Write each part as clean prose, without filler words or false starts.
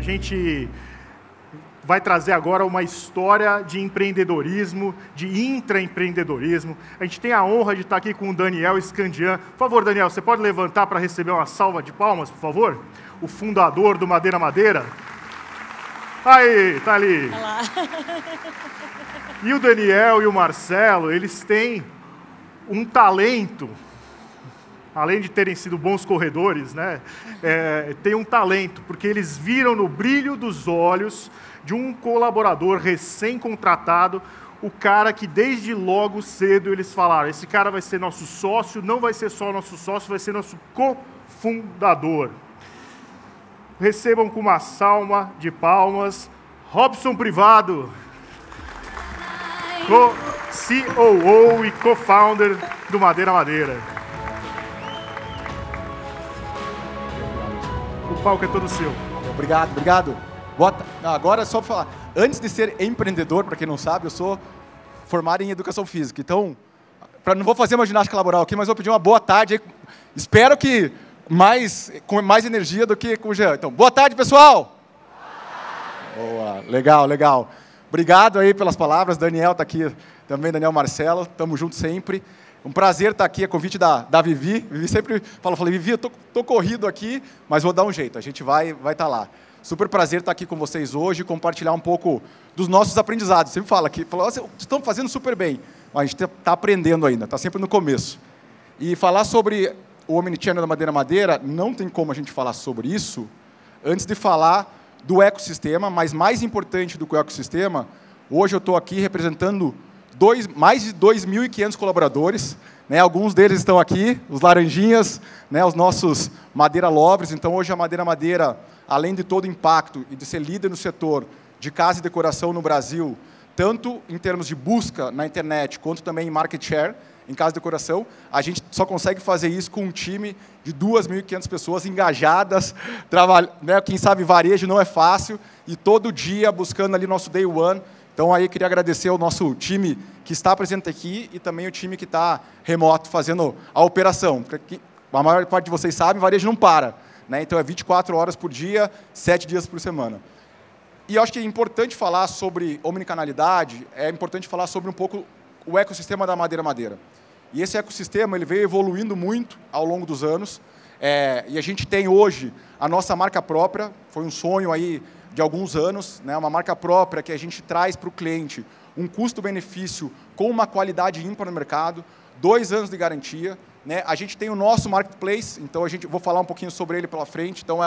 gente vai trazer agora uma história de empreendedorismo, de intraempreendedorismo. A gente tem a honra de estar aqui com o Daniel Scandian. Por favor, Daniel, você pode levantar para receber uma salva de palmas, por favor? O fundador do Madeira Madeira. Aí, tá ali. Olá. E o Daniel e o Marcelo, eles têm um talento, além de terem sido bons corredores, né? Tem um talento, porque eles viram no brilho dos olhos de um colaborador recém-contratado, o cara que desde logo cedo eles falaram, esse cara vai ser nosso sócio, não vai ser só nosso sócio, vai ser nosso cofundador. Recebam com uma salva de palmas, Robson Privado, COO e co-founder do Madeira Madeira. O palco é todo seu. Obrigado, obrigado. Agora é só para falar, antes de ser empreendedor, para quem não sabe, eu sou formado em Educação Física. Então, não vou fazer uma ginástica laboral aqui, mas vou pedir uma boa tarde. Espero que com mais energia do que com o Jean. Então, boa tarde, pessoal! Boa, legal, legal. Obrigado aí pelas palavras. Daniel está aqui também, Daniel Marcelo. Estamos juntos sempre. Um prazer estar aqui, a convite da Vivi. Vivi sempre fala, Vivi, eu tô corrido aqui, mas vou dar um jeito. A gente vai estar lá. Super prazer estar aqui com vocês hoje e compartilhar um pouco dos nossos aprendizados. Sempre fala aqui, estão fazendo super bem, mas a gente está aprendendo ainda, está sempre no começo. E falar sobre o Omnichannel da Madeira Madeira, não tem como a gente falar sobre isso antes de falar do ecossistema, mas mais importante do que o ecossistema, hoje eu estou aqui representando mais de 2.500 colaboradores, né? Alguns deles estão aqui, os laranjinhas, né? Os nossos Madeira Lovers. Então, hoje a Madeira Madeira, além de todo o impacto e de ser líder no setor de casa e decoração no Brasil, tanto em termos de busca na internet, quanto também em market share, em casa e decoração, a gente só consegue fazer isso com um time de 2.500 pessoas engajadas, né? Quem sabe varejo não é fácil, e todo dia buscando ali nosso day one. Então, aí, queria agradecer ao nosso time que está presente aqui e também o time que está remoto, fazendo a operação. Porque a maior parte de vocês sabe, varejo não para, né? Então, é 24 horas por dia, 7 dias por semana. E eu acho que é importante falar sobre omnicanalidade, é importante falar sobre um pouco o ecossistema da Madeira Madeira. E esse ecossistema ele veio evoluindo muito ao longo dos anos, e a gente tem hoje a nossa marca própria, foi um sonho aí de alguns anos, né, uma marca própria que a gente traz para o cliente um custo-benefício com uma qualidade ímpar no mercado, 2 anos de garantia, né, a gente tem o nosso marketplace, então vou falar um pouquinho sobre ele pela frente, então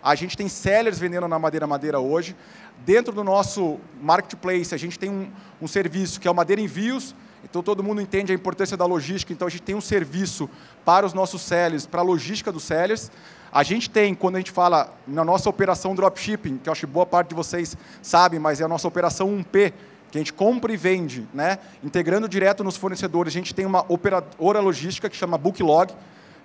a gente tem sellers vendendo na Madeira Madeira hoje, dentro do nosso marketplace a gente tem um serviço que é o Madeira Envios, então todo mundo entende a importância da logística, então a gente tem um serviço para os nossos sellers, para a logística dos sellers. A gente tem, quando a gente fala na nossa operação dropshipping, que eu acho que boa parte de vocês sabem, mas é a nossa operação 1P, que a gente compra e vende, né? Integrando direto nos fornecedores. A gente tem uma operadora logística que chama Booklog,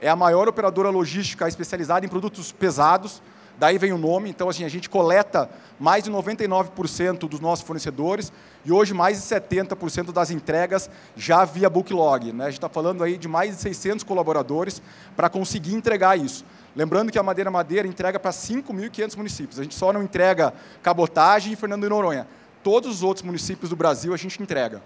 é a maior operadora logística especializada em produtos pesados, daí vem o nome. Então, assim, a gente coleta mais de 99% dos nossos fornecedores e hoje mais de 70% das entregas já via Booklog, né? A gente está falando aí de mais de 600 colaboradores para conseguir entregar isso. Lembrando que a Madeira Madeira entrega para 5.500 municípios. A gente só não entrega Cabotagem e Fernando de Noronha. Todos os outros municípios do Brasil a gente entrega.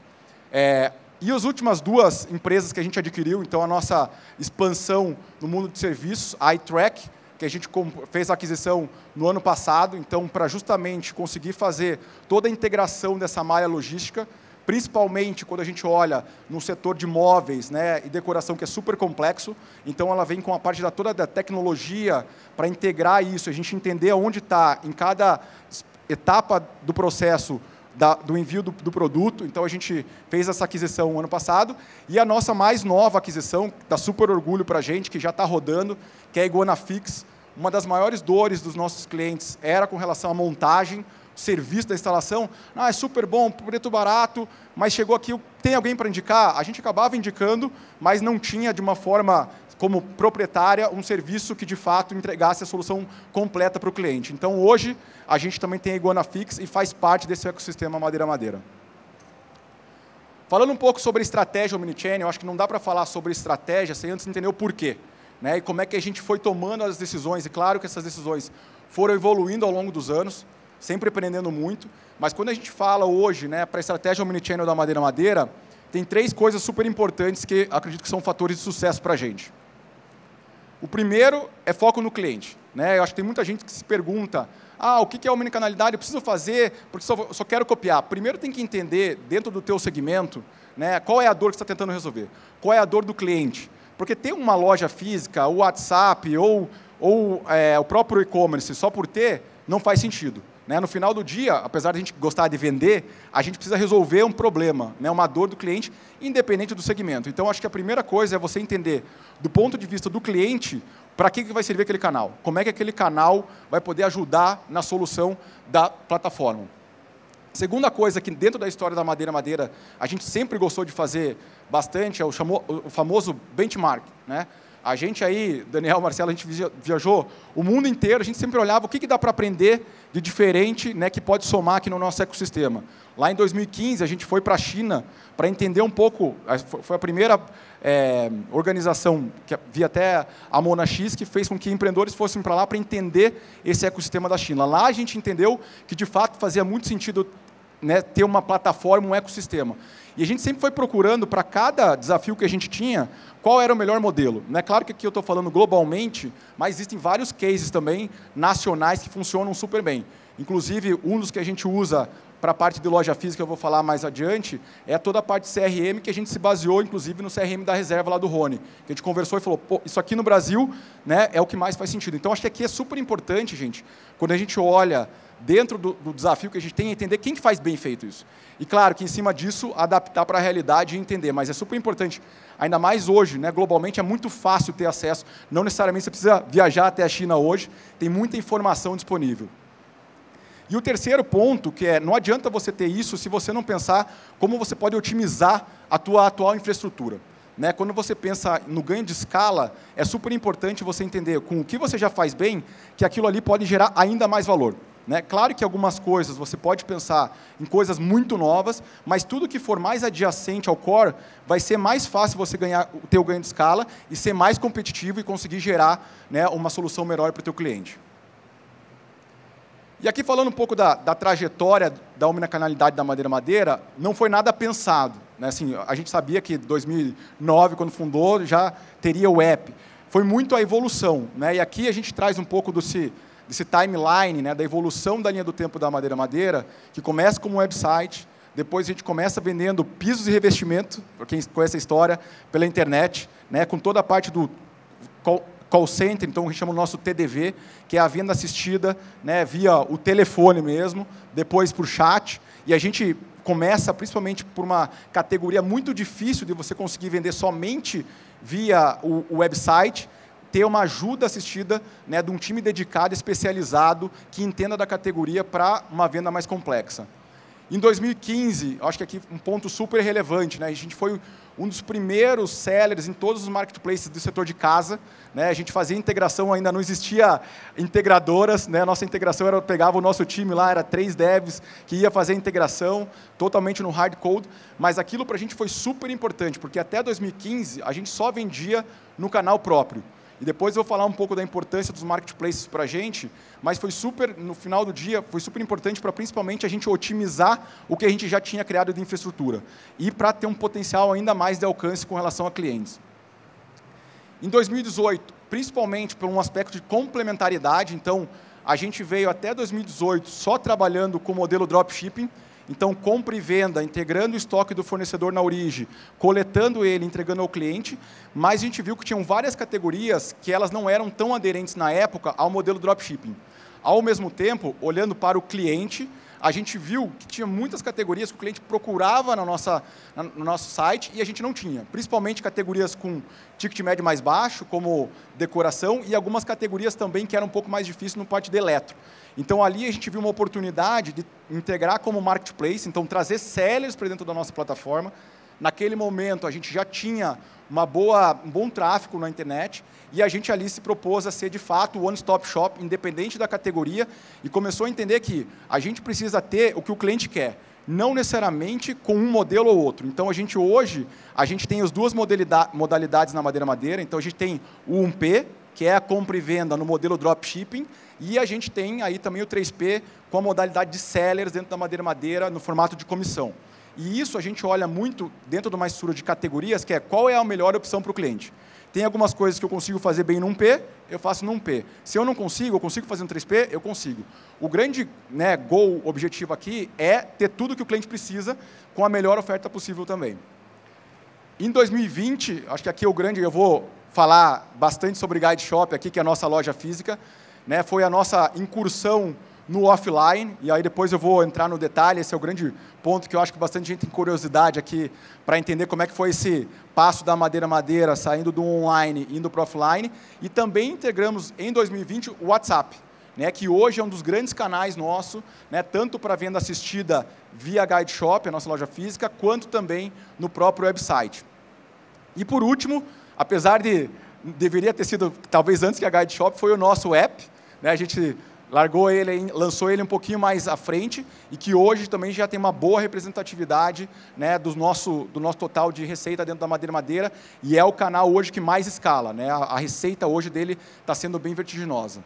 E as últimas 2 empresas que a gente adquiriu, então a nossa expansão no mundo de serviços, a iTrack, que a gente fez a aquisição no ano passado, então para justamente conseguir fazer toda a integração dessa malha logística, principalmente quando a gente olha no setor de móveis, né, e decoração, que é super complexo. Então, ela vem com a parte toda da tecnologia para integrar isso, a gente entender onde está em cada etapa do processo do envio do produto. Então, a gente fez essa aquisição no ano passado. E a nossa mais nova aquisição, que dá super orgulho para a gente, que já está rodando, que é a Iguana Fix. Uma das maiores dores dos nossos clientes era com relação à montagem, serviço da instalação. É super bom, preço barato, mas chegou aqui, tem alguém para indicar? A gente acabava indicando, mas não tinha, de uma forma como proprietária, um serviço que de fato entregasse a solução completa para o cliente. Então, hoje, a gente também tem a Iguana Fix e faz parte desse ecossistema Madeira Madeira. Falando um pouco sobre estratégia Omnichannel, acho que não dá para falar sobre estratégia sem antes entender o porquê, né? E como é que a gente foi tomando as decisões. E claro que essas decisões foram evoluindo ao longo dos anos, sempre aprendendo muito, mas quando a gente fala hoje, né, para a estratégia Omnichannel da Madeira Madeira, tem 3 coisas super importantes que acredito que são fatores de sucesso para a gente. O primeiro é foco no cliente. Né? Eu acho que tem muita gente que se pergunta, o que é omnicanalidade? Eu preciso fazer porque só quero copiar. Primeiro tem que entender, dentro do teu segmento, né, qual é a dor que você está tentando resolver. Qual é a dor do cliente? Porque ter uma loja física, o WhatsApp ou o próprio e-commerce só por ter, não faz sentido. Né? No final do dia, apesar de a gente gostar de vender, a gente precisa resolver um problema, né? Uma dor do cliente, independente do segmento. Então, acho que a primeira coisa é você entender, do ponto de vista do cliente, para que vai servir aquele canal. Como é que aquele canal vai poder ajudar na solução da plataforma. Segunda coisa que dentro da história da Madeira Madeira, a gente sempre gostou de fazer bastante, é o famoso benchmark. Né? A gente aí, Daniel, Marcelo, a gente viajou o mundo inteiro, a gente sempre olhava o que dá para aprender de diferente, né, que pode somar aqui no nosso ecossistema. Lá em 2015, a gente foi para a China para entender um pouco, foi a primeira organização, que via até a Monax, que fez com que empreendedores fossem para lá para entender esse ecossistema da China. Lá a gente entendeu que, de fato, fazia muito sentido, né, ter uma plataforma, um ecossistema. E a gente sempre foi procurando, para cada desafio que a gente tinha, qual era o melhor modelo. Não é claro que aqui eu estou falando globalmente, mas existem vários cases também nacionais que funcionam super bem. Inclusive, um dos que a gente usa para a parte de loja física, eu vou falar mais adiante, é toda a parte de CRM, que a gente se baseou, inclusive, no CRM da reserva lá do Rony. Que a gente conversou e falou, pô, isso aqui no Brasil, né, é o que mais faz sentido. Então, acho que aqui é super importante, gente, quando a gente olha dentro do desafio que a gente tem, entender quem que faz bem feito isso. E, claro, que em cima disso, adaptar para a realidade e entender. Mas é super importante, ainda mais hoje, né, globalmente, é muito fácil ter acesso. Não necessariamente você precisa viajar até a China hoje, tem muita informação disponível. E o terceiro ponto, que é, não adianta você ter isso se você não pensar como você pode otimizar a tua atual infraestrutura. Né? Quando você pensa no ganho de escala, é super importante você entender com o que você já faz bem, que aquilo ali pode gerar ainda mais valor. Né? Claro que algumas coisas você pode pensar em coisas muito novas, mas tudo que for mais adjacente ao core, vai ser mais fácil você ter o ganho de escala e ser mais competitivo e conseguir gerar, né, uma solução melhor para o teu cliente. E aqui falando um pouco da trajetória da omnicanalidade da Madeira Madeira, não foi nada pensado. Né? Assim, a gente sabia que em 2009, quando fundou, já teria o app. Foi muito a evolução. Né? E aqui a gente traz um pouco desse timeline, né, da evolução da linha do tempo da Madeira Madeira, que começa como um website, depois a gente começa vendendo pisos e revestimento, para quem conhece a história, pela internet, né, com toda a parte do call center, então a gente chama o nosso TDV, que é a venda assistida, né, via o telefone mesmo, depois por chat, e a gente começa principalmente por uma categoria muito difícil de você conseguir vender somente via o website, ter uma ajuda assistida, né, de um time dedicado, especializado, que entenda da categoria para uma venda mais complexa. Em 2015, acho que aqui um ponto super relevante, né, a gente foi um dos primeiros sellers em todos os marketplaces do setor de casa. Né, a gente fazia integração, ainda não existia integradoras. Né, nossa integração era, pegava o nosso time lá, era 3 devs que ia fazer a integração totalmente no hard code, mas aquilo para a gente foi super importante, porque até 2015 a gente só vendia no canal próprio. E depois eu vou falar um pouco da importância dos marketplaces para a gente, mas foi super, no final do dia, foi super importante para principalmente a gente otimizar o que a gente já tinha criado de infraestrutura e para ter um potencial ainda mais de alcance com relação a clientes. Em 2018, principalmente por um aspecto de complementariedade, então a gente veio até 2018 só trabalhando com o modelo dropshipping. Então, compra e venda, integrando o estoque do fornecedor na origem, coletando ele, entregando ao cliente, mas a gente viu que tinham várias categorias que elas não eram tão aderentes na época ao modelo dropshipping. Ao mesmo tempo, olhando para o cliente, a gente viu que tinha muitas categorias que o cliente procurava no nosso site e a gente não tinha. Principalmente categorias com ticket médio mais baixo, como decoração, e algumas categorias também que eram um pouco mais difíceis no parte de eletro. Então, ali a gente viu uma oportunidade de integrar como marketplace, então trazer sellers para dentro da nossa plataforma. Naquele momento, a gente já tinha um bom tráfego na internet e a gente ali se propôs a ser, de fato, o one-stop shop, independente da categoria, e começou a entender que a gente precisa ter o que o cliente quer, não necessariamente com um modelo ou outro. Então, hoje, a gente tem as duas modalidades na Madeira Madeira. Então, a gente tem o 1P, que é a compra e venda no modelo dropshipping, E a gente tem aí também o 3P com a modalidade de sellers dentro da Madeira no formato de comissão. E isso a gente olha muito dentro de uma estrutura de categorias, que é qual é a melhor opção para o cliente. Tem algumas coisas que eu consigo fazer bem num P, eu faço num P. Se eu não consigo, eu consigo fazer um 3P, eu consigo. O grande goal, objetivo aqui, é ter tudo que o cliente precisa com a melhor oferta possível também. Em 2020, acho que aqui eu vou falar bastante sobre Guide Shop aqui, que é a nossa loja física, né? Foi a nossa incursão no offline, e aí depois eu vou entrar no detalhe, esse é o grande ponto que eu acho que bastante gente tem curiosidade aqui para entender como é que foi esse passo da Madeira, saindo do online e indo para o offline, e também integramos em 2020 o WhatsApp, né, que hoje é um dos grandes canais nosso, né, tanto para venda assistida via Guide Shop, a nossa loja física, quanto também no próprio website. E por último, apesar de deveria ter sido talvez antes que a Guide Shop, foi o nosso app, né, a gente lançou ele um pouquinho mais à frente e que hoje também já tem uma boa representatividade, né, do nosso total de receita dentro da Madeira, e é o canal hoje que mais escala, né, a receita hoje dele está sendo bem vertiginosa.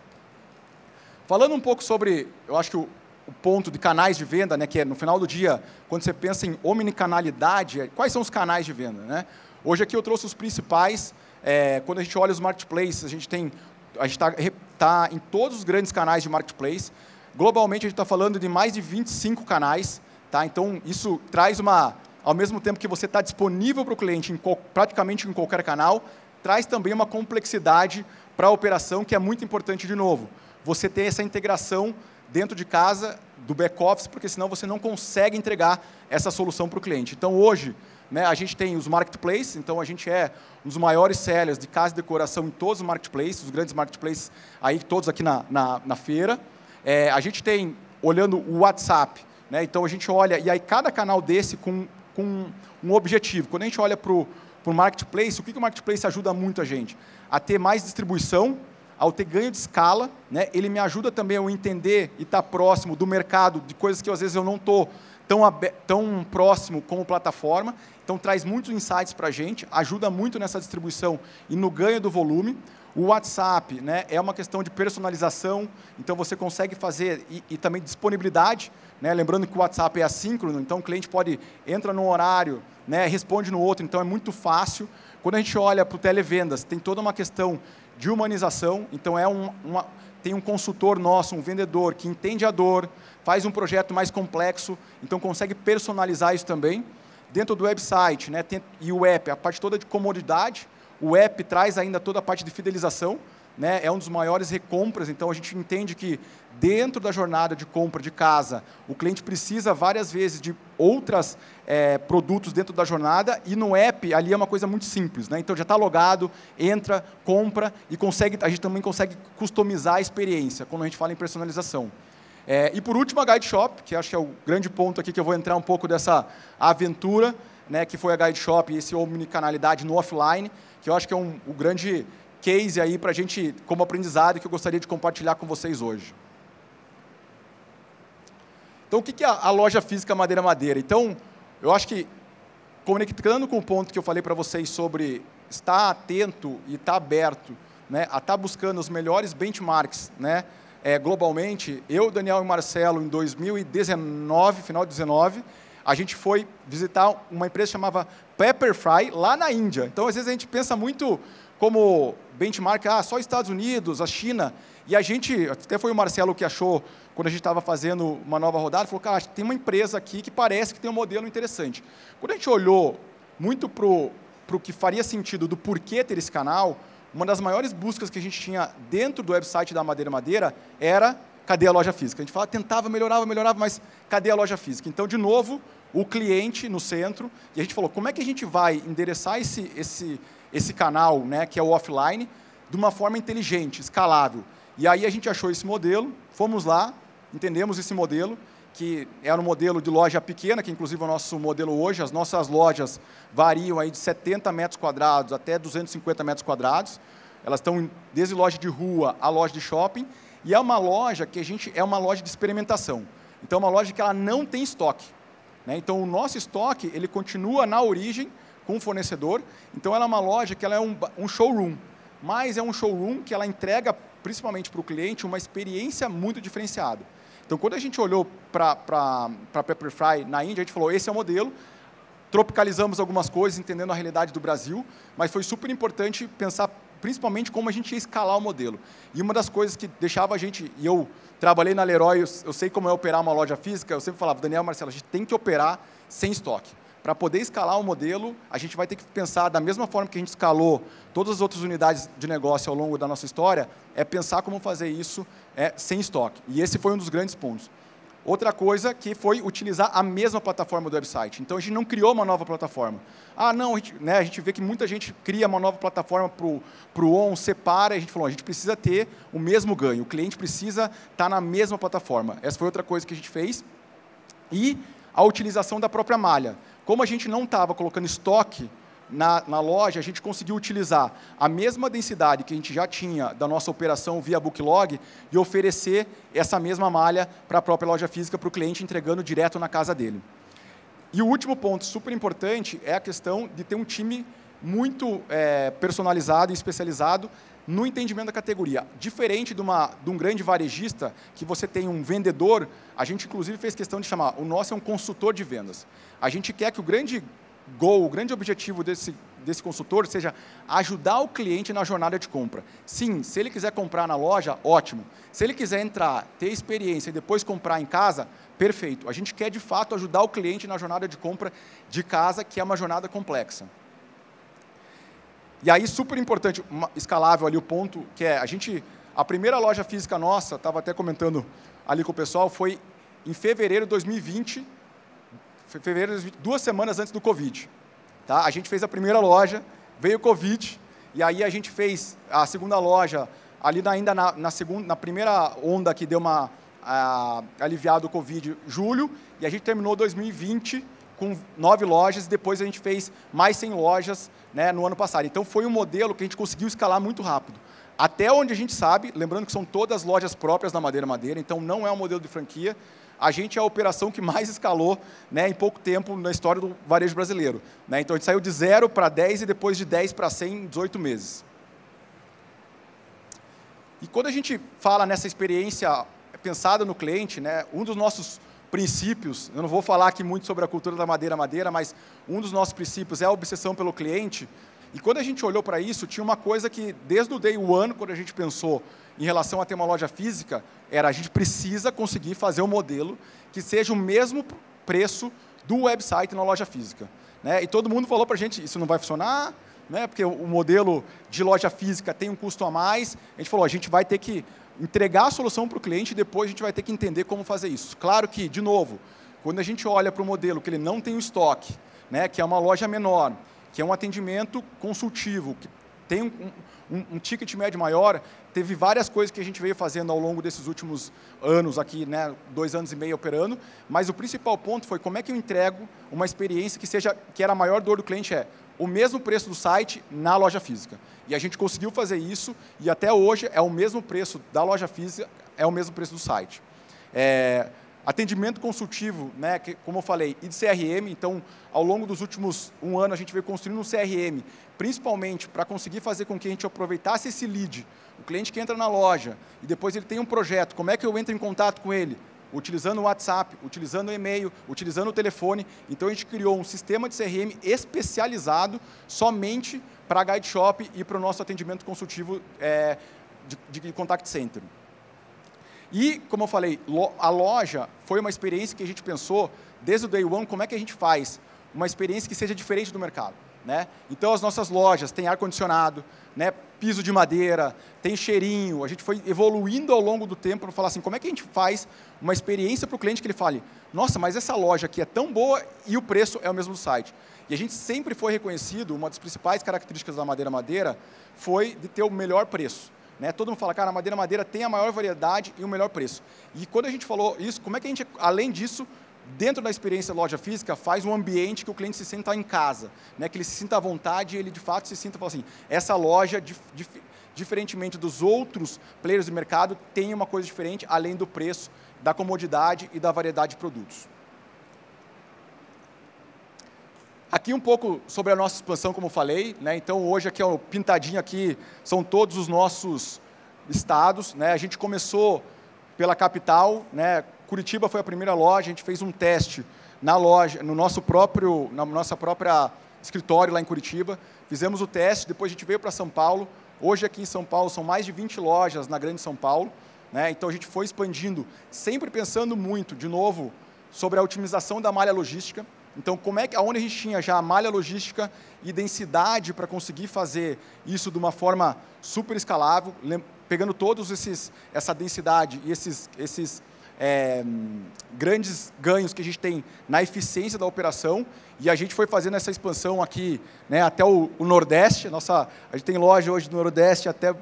Falando um pouco sobre, eu acho que o ponto de canais de venda, né, que é no final do dia, quando você pensa em omnicanalidade, quais são os canais de venda, né? Hoje aqui eu trouxe os principais, quando a gente olha os marketplaces, a gente está em todos os grandes canais de marketplace. Globalmente, a gente está falando de mais de 25 canais. Tá? Então, isso traz ao mesmo tempo que você está disponível para o cliente praticamente em qualquer canal, traz também uma complexidade para a operação, que é muito importante, de novo. Você ter essa integração dentro de casa, do back-office, porque senão você não consegue entregar essa solução para o cliente. Então, hoje, né, a gente tem os marketplaces, então a gente é um dos maiores sellers de casa e decoração em todos os marketplaces, os grandes marketplaces, aí, todos aqui na feira. A gente tem, olhando o WhatsApp, né, então a gente olha, e aí cada canal desse com um objetivo. Quando a gente olha para o marketplace, o que o marketplace ajuda muito a gente? A ter mais distribuição, ao ter ganho de escala, né, ele me ajuda também a entender e estar próximo do mercado, de coisas que às vezes eu não estou tão próximo como plataforma, então traz muitos insights para a gente, ajuda muito nessa distribuição e no ganho do volume. O WhatsApp, né, é uma questão de personalização, então você consegue fazer, e também disponibilidade, né, lembrando que o WhatsApp é assíncrono, então o cliente entra num horário, né, responde no outro, então é muito fácil. Quando a gente olha para o televendas, tem toda uma questão de humanização, então tem um consultor nosso, um vendedor, que entende a dor, faz um projeto mais complexo, então consegue personalizar isso também. Dentro do website, né, e o app, a parte toda de comodidade, o app traz ainda toda a parte de fidelização, né, é um dos maiores recompras, então a gente entende que dentro da jornada de compra de casa, o cliente precisa várias vezes de outros produtos dentro da jornada, e no app ali é uma coisa muito simples, né, então já está logado, entra, compra, e a gente também consegue customizar a experiência, quando a gente fala em personalização. E por último, a Guide Shop, que acho que é o grande ponto aqui, que eu vou entrar um pouco dessa aventura, né, que foi a Guide Shop e esse omnicanalidade no offline, que eu acho que é o grande case aí para a gente, como aprendizado, que eu gostaria de compartilhar com vocês hoje. Então, o que é a loja física Madeira? Então, eu acho que, conectando com o ponto que eu falei para vocês sobre estar atento e estar aberto, né, a estar buscando os melhores benchmarks, né, globalmente, eu, Daniel e Marcelo, em 2019, final de 2019, a gente foi visitar uma empresa chamada Pepperfry, lá na Índia. Então, às vezes, a gente pensa muito como benchmark, só Estados Unidos, a China, e a gente, até foi o Marcelo que achou, quando a gente estava fazendo uma nova rodada, falou, cara, tem uma empresa aqui que parece que tem um modelo interessante. Quando a gente olhou muito para o que faria sentido do porquê ter esse canal, uma das maiores buscas que a gente tinha dentro do website da Madeira era, cadê a loja física? A gente tentava, melhorava, mas cadê a loja física? Então, de novo, o cliente no centro, e a gente falou, como é que a gente vai endereçar esse canal, né, que é o offline, de uma forma inteligente, escalável. E aí a gente achou esse modelo, fomos lá, entendemos esse modelo, que era um modelo de loja pequena, que inclusive é o nosso modelo hoje, as nossas lojas variam aí de 70 metros quadrados até 250 metros quadrados, elas estão desde loja de rua a loja de shopping, e é uma loja que é uma loja de experimentação. Então, é uma loja que ela não tem estoque, né? Então, o nosso estoque, ele continua na origem, com o fornecedor. Então, ela é uma loja que ela é um showroom, mas é um showroom que ela entrega principalmente para o cliente, uma experiência muito diferenciada. Então, quando a gente olhou para a Pepperfry na Índia, a gente falou, esse é o modelo, tropicalizamos algumas coisas, entendendo a realidade do Brasil, mas foi super importante pensar principalmente como a gente ia escalar o modelo. E uma das coisas que deixava a gente, e eu trabalhei na Leroy, eu sei como é operar uma loja física, eu sempre falava, Daniel, Marcelo, a gente tem que operar sem estoque. Para poder escalar o modelo, a gente vai ter que pensar da mesma forma que a gente escalou todas as outras unidades de negócio ao longo da nossa história, é pensar como fazer isso sem estoque. E esse foi um dos grandes pontos. Outra coisa que foi utilizar a mesma plataforma do website. Então, a gente não criou uma nova plataforma. Ah, não, a gente vê que muita gente cria uma nova plataforma para o ON, separa, e a gente falou, a gente precisa ter o mesmo ganho, o cliente precisa estar na mesma plataforma. Essa foi outra coisa que a gente fez. E a utilização da própria malha. Como a gente não estava colocando estoque na loja, a gente conseguiu utilizar a mesma densidade que a gente já tinha da nossa operação via Booklog e oferecer essa mesma malha para a própria loja física para o cliente, entregando direto na casa dele. E o último ponto super importante é a questão de ter um time muito personalizado e especializado no entendimento da categoria. Diferente de um grande varejista, que você tem um vendedor, a gente inclusive fez questão de chamar, o nosso é um consultor de vendas. A gente quer que o grande objetivo desse consultor seja ajudar o cliente na jornada de compra. Sim, se ele quiser comprar na loja, ótimo. Se ele quiser entrar, ter experiência e depois comprar em casa, perfeito. A gente quer, de fato, ajudar o cliente na jornada de compra de casa, que é uma jornada complexa. E aí, super importante, escalável ali o ponto, que é a primeira loja física nossa, estava até comentando ali com o pessoal, foi em fevereiro de 2020, 2 semanas antes do Covid. Tá? A gente fez a primeira loja, veio o Covid, e aí a gente fez a segunda loja, ali ainda na primeira onda que deu uma aliviada o Covid, julho, e a gente terminou 2020 com 9 lojas, e depois a gente fez mais 100 lojas, né, no ano passado. Então, foi um modelo que a gente conseguiu escalar muito rápido. Até onde a gente sabe, lembrando que são todas lojas próprias da Madeira, então não é um modelo de franquia, a gente é a operação que mais escalou, né, em pouco tempo na história do varejo brasileiro. Né? Então, a gente saiu de 0 para 10 e depois de 10 para 100 em 18 meses. E quando a gente fala nessa experiência pensada no cliente, né, um dos nossos princípios, eu não vou falar aqui muito sobre a cultura da Madeira, mas um dos nossos princípios é a obsessão pelo cliente. E quando a gente olhou para isso, tinha uma coisa que, desde o day one, quando a gente pensou em relação a ter uma loja física, a gente precisa conseguir fazer um modelo que seja o mesmo preço do website na loja física. Né? E todo mundo falou para a gente, isso não vai funcionar, né? Porque o modelo de loja física tem um custo a mais. A gente falou, a gente vai ter que entregar a solução para o cliente e depois a gente vai ter que entender como fazer isso. Claro que, de novo, quando a gente olha para o modelo que ele não tem o estoque, né, que é uma loja menor, que é um atendimento consultivo, que tem um ticket médio maior, teve várias coisas que a gente veio fazendo ao longo desses últimos anos aqui, né, 2 anos e meio operando, mas o principal ponto foi como é que eu entrego uma experiência que era a maior dor do cliente, o mesmo preço do site na loja física. E a gente conseguiu fazer isso, e até hoje é o mesmo preço da loja física, é o mesmo preço do site. Atendimento consultivo, né, que, como eu falei, e de CRM, então, ao longo dos últimos 1 ano, a gente veio construindo um CRM, principalmente para conseguir fazer com que a gente aproveitasse esse lead, o cliente que entra na loja, e depois ele tem um projeto, como é que eu entro em contato com ele? Utilizando o WhatsApp, utilizando o e-mail, utilizando o telefone. Então, a gente criou um sistema de CRM especializado somente para a Guide Shop e para o nosso atendimento consultivo de Contact Center. E, como eu falei, a loja foi uma experiência que a gente pensou, desde o day one, como é que a gente faz uma experiência que seja diferente do mercado. Né? Então, as nossas lojas têm ar-condicionado, né, piso de madeira, tem cheirinho. A gente foi evoluindo ao longo do tempo para falar assim, como é que a gente faz uma experiência para o cliente que ele fale, nossa, mas essa loja aqui é tão boa e o preço é o mesmo do site. E a gente sempre foi reconhecido, uma das principais características da Madeira foi de ter o melhor preço. Né? Todo mundo fala, cara, a Madeira tem a maior variedade e o melhor preço. E quando a gente falou isso, como é que a gente, além disso, dentro da experiência loja física, faz um ambiente que o cliente se sinta em casa, né? Que ele se sinta à vontade e ele, de fato, se sinta, fala assim, essa loja, diferentemente dos outros players do mercado, tem uma coisa diferente, além do preço, da comodidade e da variedade de produtos. Aqui um pouco sobre a nossa expansão, como eu falei, né? Então, hoje, aqui, ó, pintadinho aqui, são todos os nossos estados, né? A gente começou pela capital, né? Curitiba foi a primeira loja, a gente fez um teste na loja, na nossa própria escritório lá em Curitiba, fizemos o teste, depois a gente veio para São Paulo. Hoje aqui em São Paulo são mais de 20 lojas na Grande São Paulo, né? Então a gente foi expandindo, sempre pensando muito, de novo, sobre a otimização da malha logística. Então, aonde a gente tinha já a malha logística e densidade para conseguir fazer isso de uma forma super escalável, pegando todos essa densidade e esses grandes ganhos que a gente tem na eficiência da operação, e a gente foi fazendo essa expansão aqui, né, até o Nordeste. A gente tem loja hoje do Nordeste até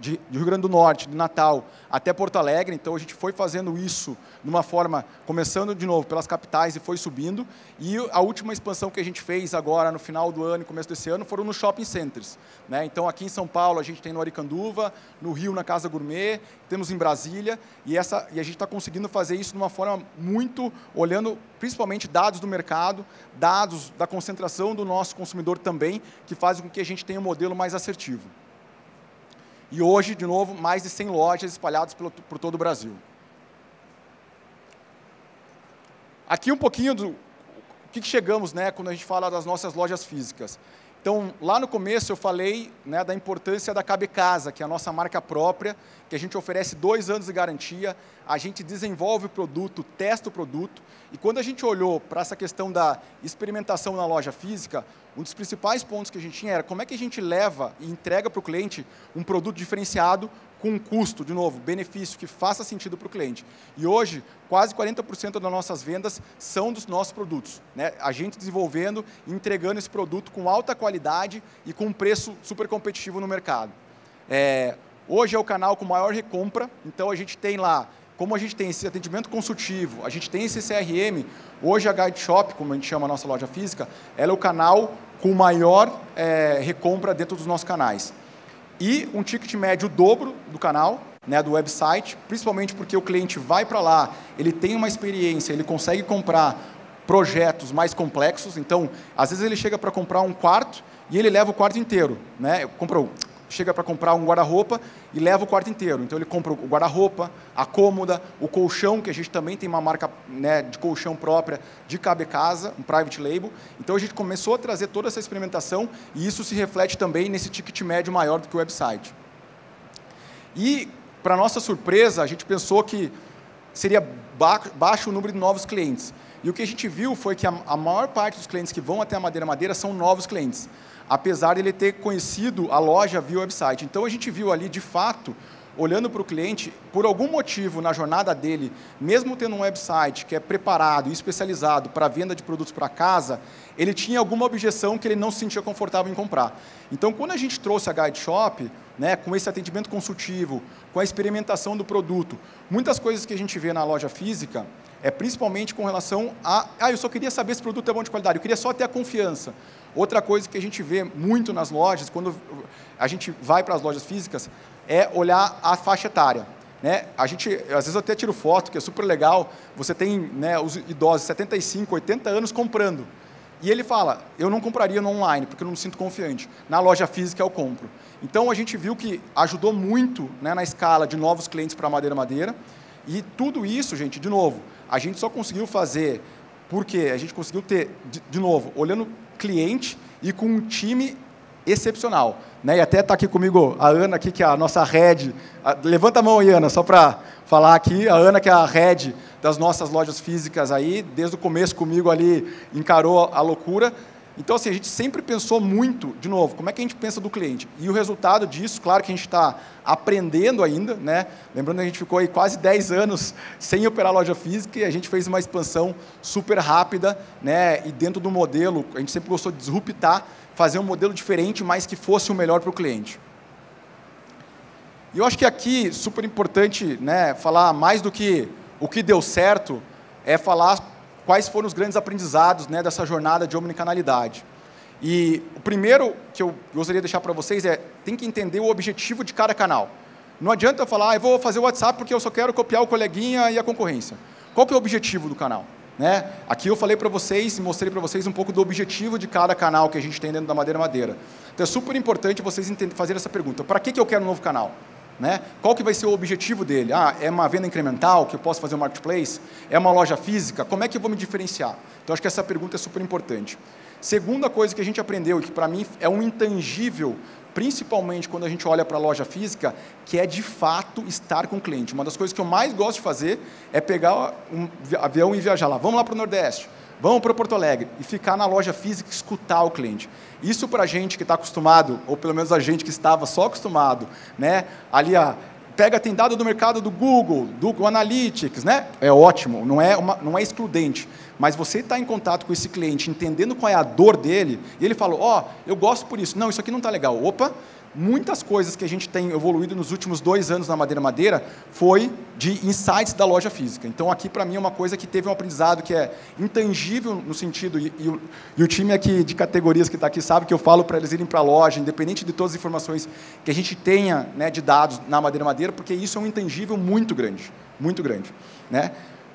de Rio Grande do Norte, de Natal, até Porto Alegre. Então a gente foi fazendo isso de uma forma, começando de novo pelas capitais e foi subindo. E a última expansão que a gente fez agora no final do ano e começo desse ano foram nos shopping centers, né? Então aqui em São Paulo a gente tem no Aricanduva, no Rio na Casa Gourmet, temos em Brasília, e a gente está conseguindo fazer isso de uma forma muito, olhando principalmente dados do mercado, dados da concentração do nosso consumidor também, que fazem com que a gente tenha um modelo mais assertivo. E hoje, de novo, mais de 100 lojas espalhadas por todo o Brasil. Aqui um pouquinho do que chegamos, né, quando a gente fala das nossas lojas físicas. Então, lá no começo eu falei, né, da importância da Cabe Casa, que é a nossa marca própria, que a gente oferece 2 anos de garantia, a gente desenvolve o produto, testa o produto, e quando a gente olhou para essa questão da experimentação na loja física, um dos principais pontos que a gente tinha era como é que a gente leva e entrega para o cliente um produto diferenciado com um custo, de novo, benefício que faça sentido para o cliente. E hoje, quase 40% das nossas vendas são dos nossos produtos, né? A gente desenvolvendo e entregando esse produto com alta qualidade e com um preço super competitivo no mercado. Hoje é o canal com maior recompra, então a gente tem lá, como a gente tem esse atendimento consultivo, a gente tem esse CRM, hoje a Guide Shop, como a gente chama a nossa loja física, ela é o canal com maior recompra dentro dos nossos canais. E um ticket médio dobro do canal, né, do website, principalmente porque o cliente vai para lá, ele tem uma experiência, ele consegue comprar projetos mais complexos. Então, às vezes ele chega para comprar um quarto e ele leva o quarto inteiro, né? Chega para comprar um guarda-roupa e leva o quarto inteiro. Então ele compra o guarda-roupa, a cômoda, o colchão, que a gente também tem uma marca, né, de colchão própria de Cabe Casa, um private label. Então a gente começou a trazer toda essa experimentação e isso se reflete também nesse ticket médio maior do que o website. E, para nossa surpresa, a gente pensou que seria baixo o número de novos clientes. E o que a gente viu foi que a maior parte dos clientes que vão até a Madeira são novos clientes, apesar de ele ter conhecido a loja via website. Então, a gente viu ali, de fato, olhando para o cliente, por algum motivo na jornada dele, mesmo tendo um website que é preparado e especializado para a venda de produtos para casa, ele tinha alguma objeção que ele não se sentia confortável em comprar. Então, quando a gente trouxe a Guide Shop, né, com esse atendimento consultivo, com a experimentação do produto, muitas coisas que a gente vê na loja física, principalmente com relação a... eu só queria saber se o produto é bom de qualidade, eu queria só ter a confiança. Outra coisa que a gente vê muito nas lojas, quando a gente vai para as lojas físicas, é olhar a faixa etária, né? Às vezes eu até tiro foto, que é super legal, você tem, né, os idosos, 75, 80 anos comprando. E ele fala, eu não compraria no online, porque eu não me sinto confiante. Na loja física eu compro. Então a gente viu que ajudou muito, né, na escala de novos clientes para a Madeira. E tudo isso, gente, de novo, a gente só conseguiu fazer porque a gente conseguiu ter, de novo, olhando cliente e com um time excepcional, né? E até está aqui comigo a Ana, aqui, que é a nossa head. Levanta a mão aí, Ana, só para falar aqui. A Ana, que é a head das nossas lojas físicas aí, desde o começo comigo ali, encarou a loucura. Então, assim, a gente sempre pensou muito, de novo, como é que a gente pensa do cliente. E o resultado disso, claro que a gente está aprendendo ainda, né? Lembrando que a gente ficou aí quase 10 anos sem operar loja física e a gente fez uma expansão super rápida, né? E dentro do modelo, a gente sempre gostou de disruptar, fazer um modelo diferente, mas que fosse o melhor para o cliente. E eu acho que aqui, super importante, né, falar mais do que o que deu certo, é falar quais foram os grandes aprendizados, né, dessa jornada de omnicanalidade. E o primeiro que eu gostaria de deixar para vocês tem que entender o objetivo de cada canal. Não adianta eu falar, eu vou fazer o WhatsApp porque eu só quero copiar o coleguinha e a concorrência. Qual que é o objetivo do canal? Né? Aqui eu falei para vocês e mostrei para vocês um pouco do objetivo de cada canal que a gente tem dentro da Madeira. Então é super importante vocês fazerem essa pergunta. Para que eu quero um novo canal? né? Qual que vai ser o objetivo dele? Ah, é uma venda incremental, que eu posso fazer um marketplace? É uma loja física? Como é que eu vou me diferenciar? Então, acho que essa pergunta é super importante. Segunda coisa que a gente aprendeu, e que para mim é um intangível, principalmente quando a gente olha para a loja física, que é de fato estar com o cliente. Uma das coisas que eu mais gosto de fazer é pegar um avião e viajar lá. Vamos lá para o Nordeste, vamos para Porto Alegre e ficar na loja física e escutar o cliente. Isso para a gente que está acostumado, ou pelo menos a gente que estava só acostumado, né? Ali tem dado do mercado do Google Analytics, né? É ótimo, não é excludente. Mas você está em contato com esse cliente, entendendo qual é a dor dele, e ele fala, ó, eu gosto por isso. Não, isso aqui não está legal. Opa, muitas coisas que a gente tem evoluído nos últimos 2 anos na Madeira foi de insights da loja física. Então, aqui, para mim, é uma coisa que teve um aprendizado que é intangível no sentido, e o time aqui de categorias que está aqui sabe que eu falo para eles irem para a loja, independente de todas as informações que a gente tenha, né, de dados na Madeira, porque isso é um intangível muito grande, né?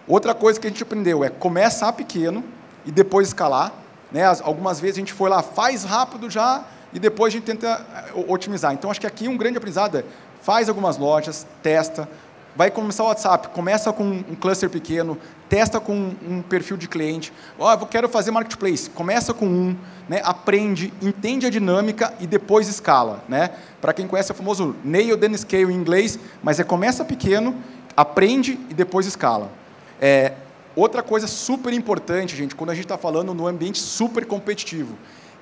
Outra coisa que a gente aprendeu é começar pequeno e depois escalar, né? Algumas vezes a gente foi lá, faz rápido já, e depois a gente tenta otimizar. Então, acho que aqui um grande aprendizado é, faz algumas lojas, testa, vai começar o WhatsApp, começa com um cluster pequeno, testa com um perfil de cliente, eu quero fazer marketplace, começa com né, aprende, entende a dinâmica e depois escala, né? Para quem conhece o famoso nail then scale em inglês, mas começa pequeno, aprende e depois escala. Outra coisa super importante, gente, quando a gente está falando no ambiente super competitivo,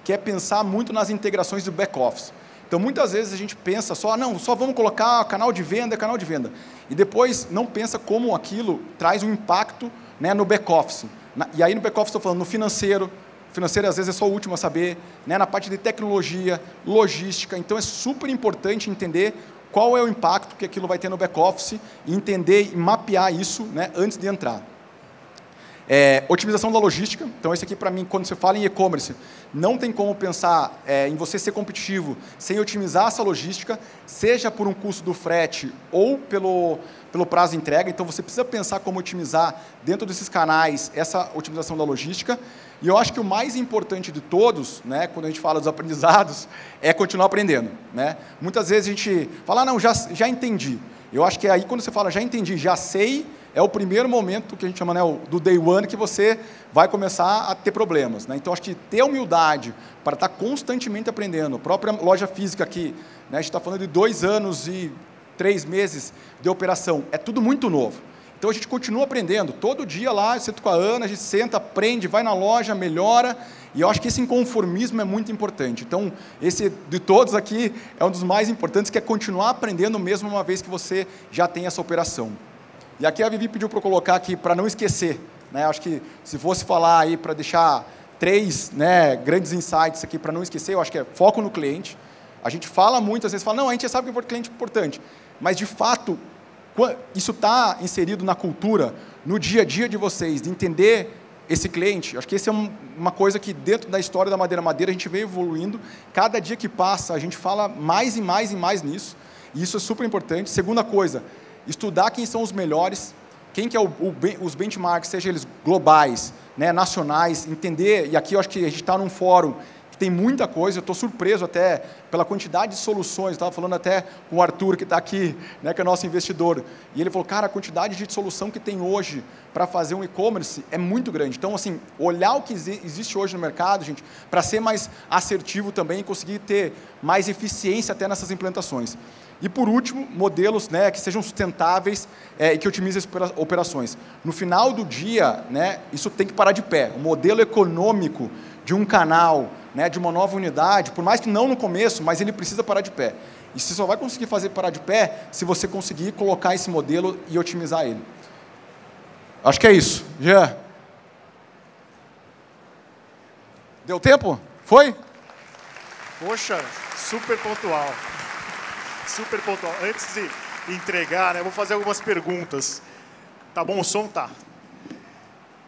que é pensar muito nas integrações do back-office. Então, muitas vezes a gente pensa só vamos colocar canal de venda, e depois não pensa como aquilo traz um impacto, né, no back-office. E aí, no back-office, estou falando no financeiro, às vezes é só o último a saber, né, na parte de tecnologia, logística. Então, é super importante entender qual é o impacto que aquilo vai ter no back-office e entender e mapear isso, né, antes de entrar. Otimização da logística. Então, esse aqui, para mim, quando você fala em e-commerce, não tem como pensar em você ser competitivo sem otimizar essa logística, seja por um custo do frete ou pelo prazo de entrega. Então, você precisa pensar como otimizar dentro desses canais essa otimização da logística. E eu acho que o mais importante de todos, né, quando a gente fala dos aprendizados, é continuar aprendendo, né? Muitas vezes a gente fala, não, já entendi. Eu acho que aí, quando você fala, já entendi, já sei, é o primeiro momento que a gente chama, né, do day one, que você vai começar a ter problemas, né? Então, acho que ter humildade para estar constantemente aprendendo. A própria loja física aqui, né, a gente está falando de 2 anos e 3 meses de operação. É tudo muito novo. Então, a gente continua aprendendo. Todo dia lá, eu sento com a Ana, a gente senta, aprende, vai na loja, melhora. E eu acho que esse inconformismo é muito importante. Então, esse de todos aqui é um dos mais importantes, que é continuar aprendendo mesmo uma vez que você já tem essa operação. E aqui a Vivi pediu para eu colocar aqui, para não esquecer, né? Acho que se fosse falar aí para deixar 3, né, grandes insights aqui para não esquecer, eu acho que é foco no cliente. A gente fala muito, às vezes fala, não, a gente já sabe que o cliente é importante, mas de fato, isso está inserido na cultura, no dia a dia de vocês, de entender esse cliente. Acho que essa é uma coisa que dentro da história da Madeira a gente veio evoluindo. Cada dia que passa, a gente fala mais e mais e mais nisso, e isso é super importante. Segunda coisa, estudar quem são os melhores, quem que é os benchmarks, seja eles globais, né, nacionais, entender, e aqui eu acho que a gente está num fórum que tem muita coisa, eu estou surpreso até pela quantidade de soluções, estava falando até com o Arthur, que está aqui, né, que é nosso investidor, e ele falou, cara, a quantidade de solução que tem hoje para fazer um e-commerce é muito grande. Então, assim, olhar o que existe hoje no mercado, gente, para ser mais assertivo também e conseguir ter mais eficiência até nessas implantações. E, por último, modelos, né, que sejam sustentáveis e que otimizem as operações. No final do dia, né, isso tem que parar de pé. O modelo econômico de um canal, né, de uma nova unidade, por mais que não no começo, mas ele precisa parar de pé. E você só vai conseguir fazer parar de pé se você conseguir colocar esse modelo e otimizar ele. Acho que é isso. Jean. Deu tempo? Foi? Poxa, super pontual. Super pontual. Antes de entregar, né, vou fazer algumas perguntas. Tá bom o som? Tá.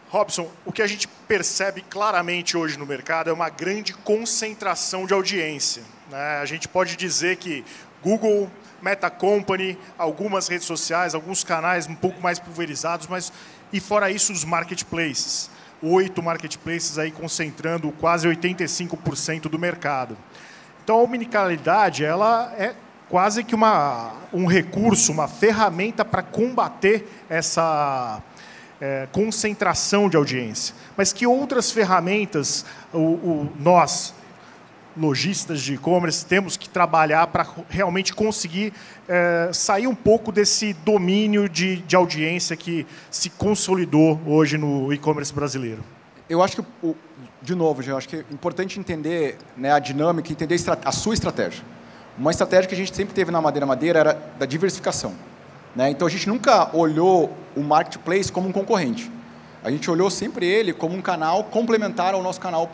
Robson, o que a gente percebe claramente hoje no mercado é uma grande concentração de audiência, né? A gente pode dizer que Google, Meta Company, algumas redes sociais, alguns canais um pouco mais pulverizados, mas e fora isso os marketplaces. 8 marketplaces aí concentrando quase 85% do mercado. Então a omnicanalidade ela é quase que um recurso, uma ferramenta para combater essa concentração de audiência. Mas que outras ferramentas nós, lojistas de e-commerce, temos que trabalhar para realmente conseguir sair um pouco desse domínio de audiência que se consolidou hoje no e-commerce brasileiro? Eu acho que, de novo, eu acho que é importante entender, né, a dinâmica, entender a sua estratégia. Uma estratégia que a gente sempre teve na Madeira era da diversificação, né? Então, a gente nunca olhou o Marketplace como um concorrente. A gente olhou sempre ele como um canal complementar ao nosso canal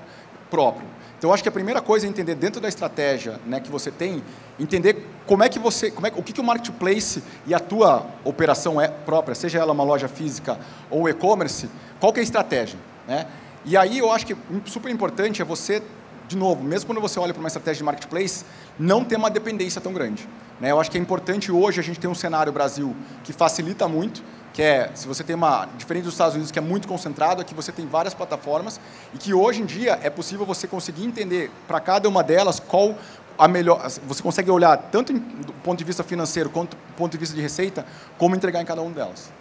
próprio. Então, eu acho que a primeira coisa é entender, dentro da estratégia, né, que você tem, entender o que o Marketplace e a tua operação própria, seja ela uma loja física ou um e-commerce, qual que é a estratégia, né? E aí eu acho que super importante é você, de novo, mesmo quando você olha para uma estratégia de Marketplace, não ter uma dependência tão grande, né? Eu acho que é importante hoje a gente ter um cenário Brasil que facilita muito, que é, se você tem diferente dos Estados Unidos, que é muito concentrado, aqui você tem várias plataformas, e que hoje em dia é possível você conseguir entender para cada uma delas qual a melhor, você consegue olhar tanto do ponto de vista financeiro quanto do ponto de vista de receita, como entregar em cada uma delas.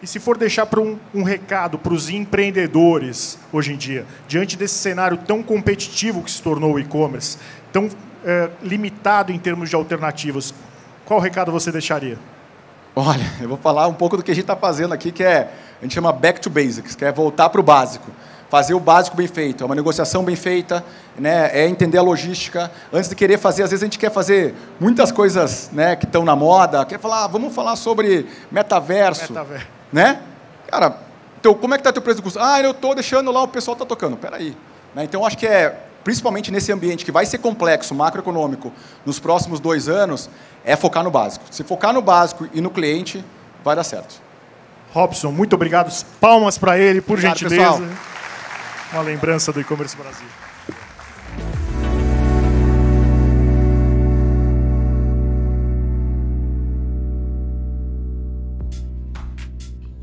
E se for deixar para um recado para os empreendedores hoje em dia, diante desse cenário tão competitivo que se tornou o e-commerce, tão limitado em termos de alternativas, qual recado você deixaria? Olha, eu vou falar um pouco do que a gente está fazendo aqui, que a gente chama back to basics, que é voltar para o básico. Fazer o básico bem feito, é uma negociação bem feita, né? É entender a logística. Antes de querer fazer, às vezes a gente quer fazer muitas coisas, né, que estão na moda, quer falar, vamos falar sobre metaverso. Né? Cara, então, como é que está o teu preço do custo? Eu estou deixando lá, o pessoal está tocando. Espera aí. Né? Então, acho que principalmente nesse ambiente que vai ser complexo, macroeconômico, nos próximos 2 anos, é focar no básico. Se focar no básico e no cliente, vai dar certo. Robson, muito obrigado. Palmas para ele, por obrigado, gentileza. Pessoal. Uma lembrança do e-commerce Brasil.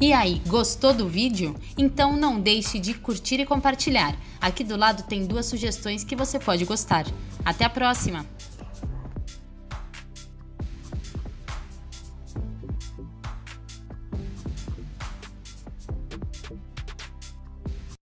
E aí, gostou do vídeo? Então não deixe de curtir e compartilhar. Aqui do lado tem 2 sugestões que você pode gostar. Até a próxima!